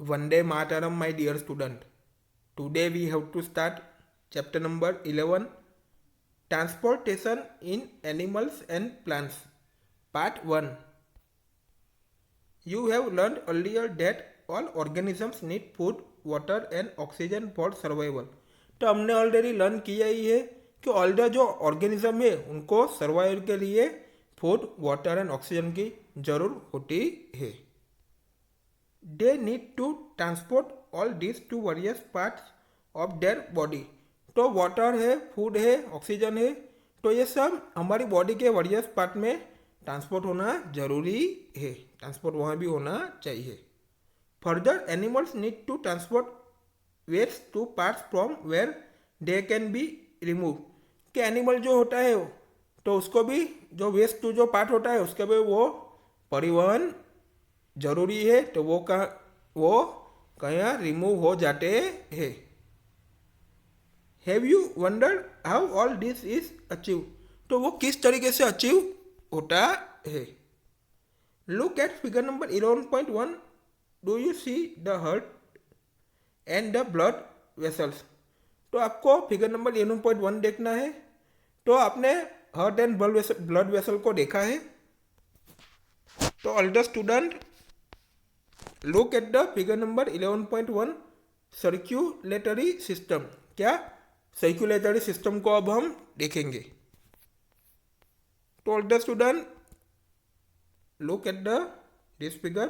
Vande Mataram, my dear student. Today we have to start chapter number 11, Transportation in Animals and Plants, Part 1. You have learned earlier that all organisms need food, water and oxygen for survival. तो हमने already learn किया ही है कि all जो organism है उनको survival के लिए फूड, वाटर एंड ऑक्सीजन की जरूर होती है. They need to transport all these to various parts of their body. तो वाटर है, फूड है, ऑक्सीजन है, तो ये सब हमारी बॉडी के वेरियस पार्ट में ट्रांसपोर्ट होना जरूरी है. ट्रांसपोर्ट वहाँ भी होना चाहिए. Further animals need to transport waste to parts from where they can be remove. कि एनिमल जो होता है तो उसको भी जो वेस्ट टू जो पार्ट होता है उसके भी वो परिवहन जरूरी है, तो वो कहाँ रिमूव हो जाते हैं. Have you wondered how all this is achieve. तो वो किस तरीके से अचीव होता है. Look at figure number 11.1. Do you see the heart and the blood vessels. तो आपको फिगर नंबर 11.1 देखना है. तो आपने हार्ट एंड ब्लड वेसल को देखा है. तो all the student look at the figure number 11.1 circulatory system. क्या सर्क्यूलेटरी सिस्टम को अब हम देखेंगे. तो all the student look at the this figure.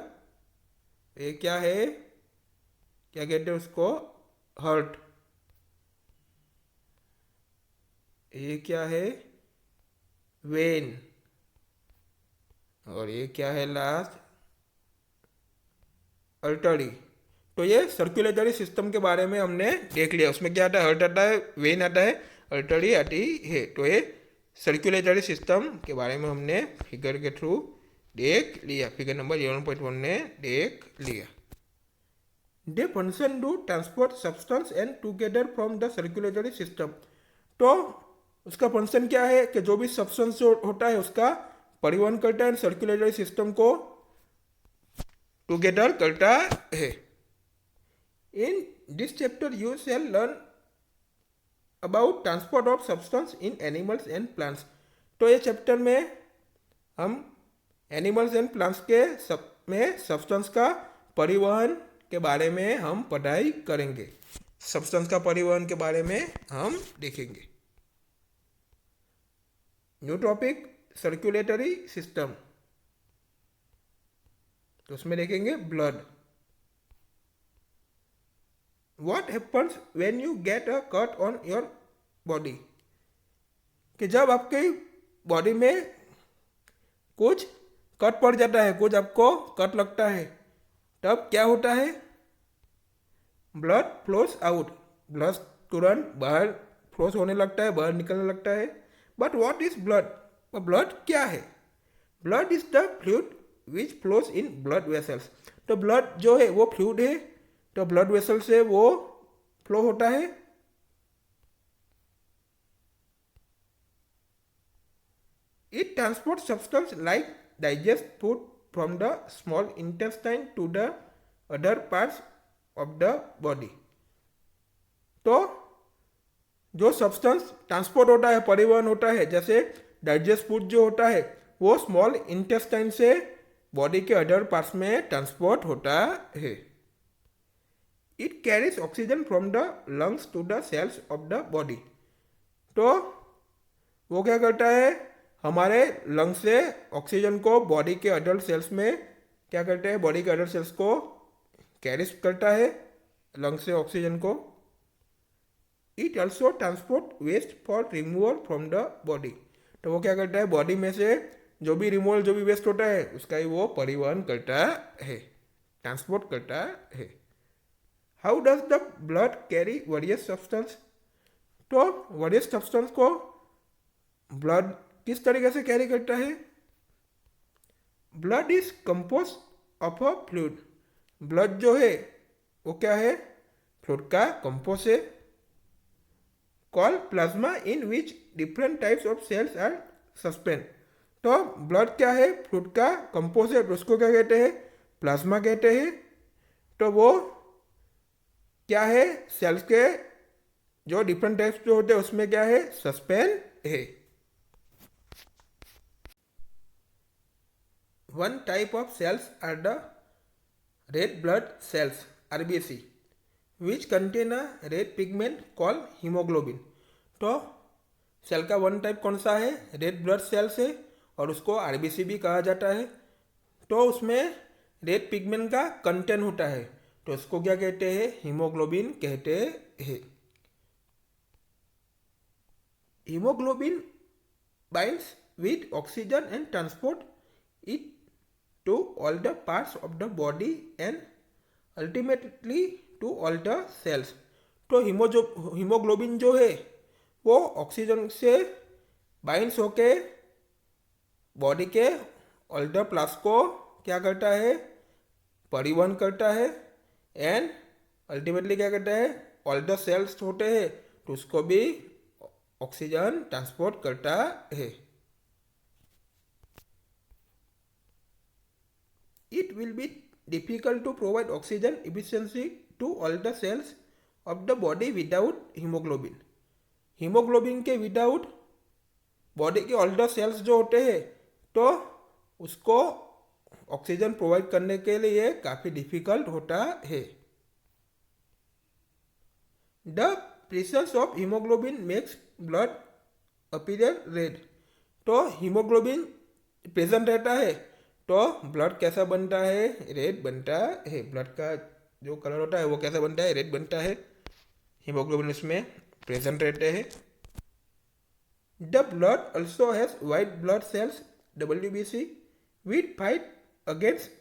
ये क्या है, क्या कहते हैं उसको, हार्ट. ये क्या है, वेन. और ये क्या है लास्ट, अर्टरी. तो ये सर्कुलेटरी सिस्टम के बारे में हमने देख लिया. उसमें क्या आता है, हार्ट आता है, वेन आता है, अर्टरी आती है. तो ये सर्कुलेटरी सिस्टम के बारे में हमने फिगर के थ्रू देख लिया. फिगर नंबर 11.1 ने देख लिया. They function to transport substance and together from the circulatory system. तो उसका फंक्शन क्या है कि जो भी सब्सटेंस होता है उसका परिवहन करता है, सर्कुलेटरी सिस्टम को टुगेदर करता है. In this chapter you shall learn about transport of substance in animals and plants. तो ये चैप्टर में हम एनिमल्स एंड प्लांट्स के में सब्सटेंस का परिवहन के बारे में हम पढ़ाई करेंगे. सब्सटेंस का परिवहन के बारे में हम देखेंगे. New topic circulatory system. तो उसमें देखेंगे blood. What happens when you get a cut on your body. कि जब आपके बॉडी में कुछ कट पड़ जाता है, कुछ आपको कट लगता है, तब क्या होता है, ब्लड फ्लोस आउट. ब्लड तुरंत बाहर फ्लोस होने लगता है, बाहर निकलने लगता है. But what is blood. Blood क्या है. Blood is the fluid which flows in blood vessels. तो ब्लड जो है वो फ्लूइड है, तो ब्लड वेसल से वो फ्लो होता है. It transport substance like digest food from the small intestine to the other parts of the body. तो जो सब्सटेंस ट्रांसपोर्ट होता है, परिवहन होता है, जैसे डाइजेस्ट फूड जो होता है वो स्मॉल इंटेस्टाइन से बॉडी के अदर पार्ट्स में ट्रांसपोर्ट होता है. It carries oxygen from the lungs to the cells of the body. तो वो क्या करता है, हमारे लंग्स से ऑक्सीजन को बॉडी के अडल्ट सेल्स में क्या करते हैं, बॉडी के अडल्ट सेल्स को कैरीज करता है, लंग्स से ऑक्सीजन को. It also transport waste for removal from the body. तो वो क्या करता है, बॉडी में से जो भी रिमूवल, जो भी वेस्ट होता है उसका ही वो परिवहन करता है, ट्रांसपोर्ट करता है. How does the blood carry various substance. तो वेरियस सब्सटेंस को ब्लड किस तरीके से कैरी करता है. Blood is compose of a fluid. Blood जो है वो क्या है, फ्लूइड का कंपोज है. Call plasma in which different types of cells are suspend. तो ब्लड क्या है, फ्लूइड का कंपोज है, तो उसको क्या कहते हैं, प्लाज्मा कहते हैं. तो वो क्या है, सेल्स के जो डिफरेंट टाइप्स जो होते हैं उसमें क्या है, सस्पेंड है। One type of cells are the red blood cells RBC which contain a red pigment call haemoglobin. तो सेल का वन टाइप कौन सा है, रेड ब्लड सेल्स है, और उसको आरबीसी भी कहा जाता है। तो उसमें रेड पिगमेंट का कंटेंट होता है, तो उसको क्या कहते हैं, हीमोग्लोबिन कहते हैं। Haemoglobin binds with oxygen and transport it to all the parts of the body and ultimately to all the cells। तो हीमोग्लोबिन जो है वो ऑक्सीजन से बाइंड्स होके बॉडी के ऑल द पार्ट्स को क्या करता है, परिवहन करता है, एंड अल्टीमेटली क्या करता है, ऑल द सेल्स होते हैं तो उसको भी ऑक्सीजन ट्रांसपोर्ट करता है। It will be difficult to provide oxygen efficiency to all the cells of the body without hemoglobin। Haemoglobin के विदाउट बॉडी के ऑल द सेल्स जो होते हैं तो उसको ऑक्सीजन प्रोवाइड करने के लिए काफ़ी डिफिकल्ट होता है। The presence of haemoglobin makes blood appear red. तो हीमोग्लोबिन प्रेजेंट रहता है तो ब्लड कैसा बनता है, रेड बनता है। ब्लड का जो कलर होता है वो कैसा बनता है, रेड बनता है। हीमोग्लोबिन उसमें प्रेजेंट रहते हैं। The blood also has white blood cells WBC which fight against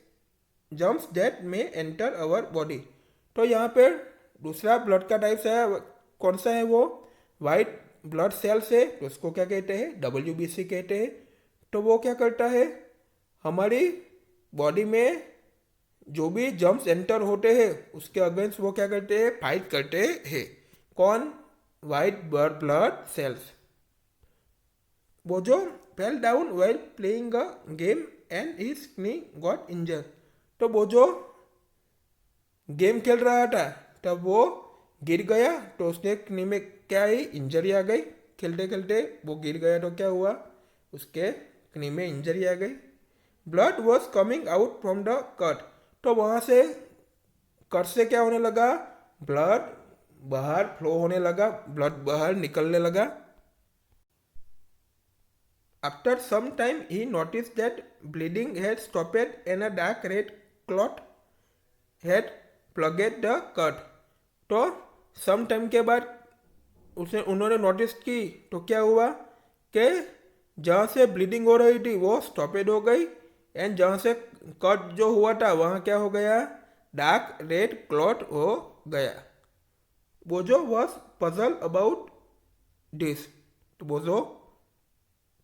germs that में एंटर अवर बॉडी। तो यहाँ पर दूसरा ब्लड का टाइप है, कौन सा है वो, वाइट ब्लड सेल्स है, तो उसको क्या कहते हैं, WBC कहते हैं। तो वो क्या करता है, हमारी बॉडी में जो भी जर्म्स एंटर होते हैं उसके अगेंस्ट वो क्या करते हैं, फाइट करते हैं। कौन, वाइट ब्लड सेल्स। वो जो fell down while playing a game and his knee got injured. तो वो जो गेम खेल रहा था तब वो गिर गया तो उसके नी में क्या आई, इंजरी आ गई। खेलते खेलते वो गिर गया तो क्या हुआ, उसके नी में इंजरी आ गई। Blood was coming out from the cut. तो वहाँ से कट से क्या होने लगा, ब्लड बाहर फ्लो होने लगा, ब्लड बाहर निकलने लगा। After some time he notice that bleeding had stopped and a dark red clot had plugged the cut. तो सम टाइम के बाद उन्होंने नोटिस की तो क्या हुआ कि जहाँ से ब्लीडिंग हो रही थी वो स्टॉपेड हो गई, एंड जहाँ से कट जो हुआ था वहाँ क्या हो गया, डार्क रेड क्लॉट हो गया। वो जो वॉज पजल अबाउट दिस, तो वो जो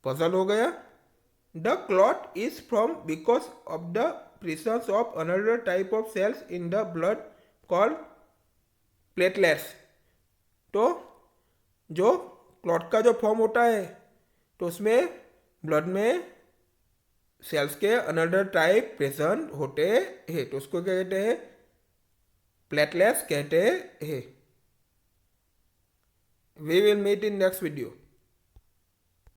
पजल हो गया। The clot is from because of the presence of another type of cells in the blood called platelets. तो जो क्लॉट का जो फॉर्म होता है तो उसमें ब्लड में सेल्स के अनदर टाइप प्रेजेंट होते हैं, तो उसको क्या कहते हैं, प्लेटलेट्स कहते हैं। We will meet in next video.